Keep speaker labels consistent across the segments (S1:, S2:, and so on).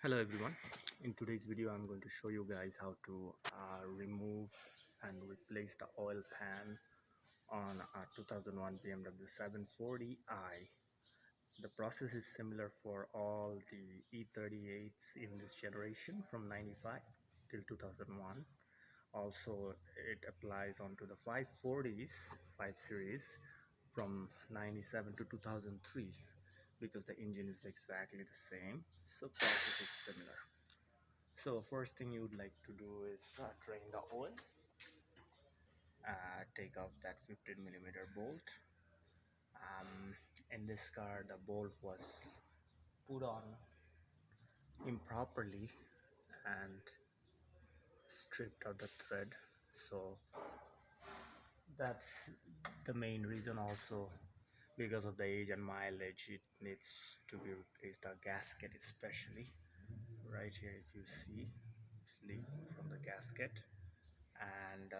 S1: Hello everyone, in today's video I'm going to show you guys how to remove and replace the oil pan on a 2001 BMW 740i. The process is similar for all the e38s in this generation from 95 till 2001. Also it applies onto the 540s 5 series from 97 to 2003 because the engine is exactly the same, so process is similar. So first thing you would like to do is drain the oil, take out that 15 millimeter bolt. In this car the bolt was put on improperly and stripped out the thread, so that's the main reason. Also because of the age and mileage it needs to be replaced, the gasket especially. Right here if you see it's leaking from the gasket, and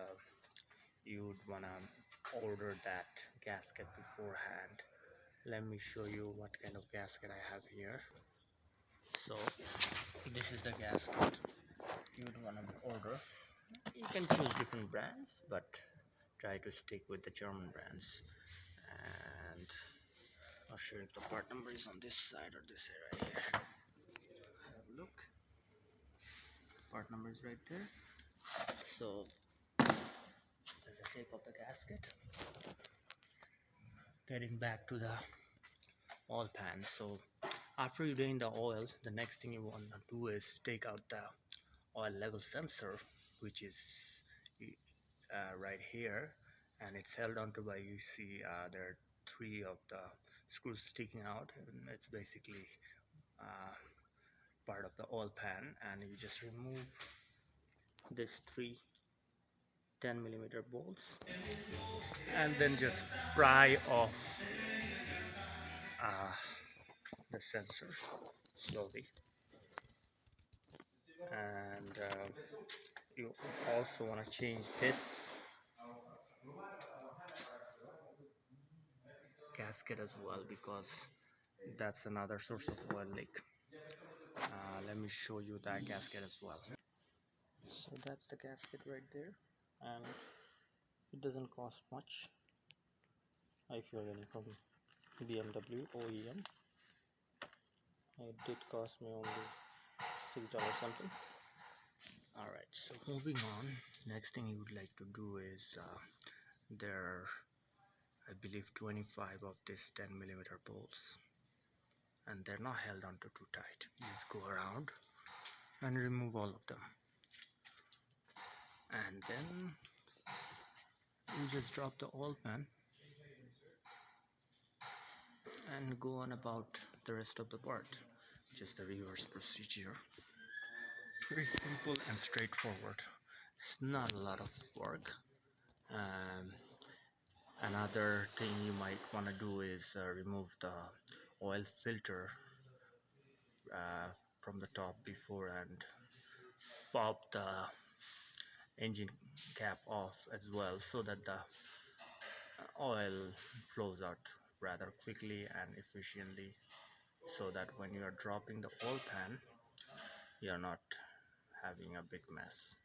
S1: you would want to order that gasket beforehand. Let me show you what kind of gasket I have here. So this is the gasket you would want to order. You can choose different brands, but try to stick with the German brands. And I'll show you if the part number is on this side or this side right here. Have a look, part number is right there. So there's the shape of the gasket. Getting back to the oil pan, so after you drain the oil, the next thing you want to do is take out the oil level sensor, which is right here, and it's held onto by, you see there are three of the screws sticking out, and it's basically part of the oil pan. And you just remove this three 10 millimeter bolts and then just pry off the sensor slowly. And you also want to change this gasket as well, because that's another source of oil leak. Let me show you that gasket as well. So that's the gasket right there, and it doesn't cost much if you're getting from BMW OEM. It did cost me only $6 something. Alright, so moving on, next thing you would like to do is there are, I believe, 25 of these 10 millimeter bolts, and they're not held onto too tight. You just go around and remove all of them, and then you just drop the oil pan and go on about the rest of the part. Just the reverse procedure, very simple and straightforward. It's not a lot of work. Another thing you might want to do is remove the oil filter from the top before, and pop the engine cap off as well, so that the oil flows out rather quickly and efficiently, so that when you are dropping the oil pan you're not having a big mess.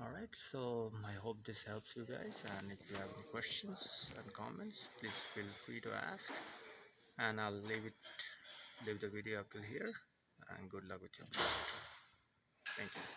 S1: Alright, so I hope this helps you guys, and if you have any questions and comments, please feel free to ask, and I'll leave the video up to here, and good luck with your project. Thank you.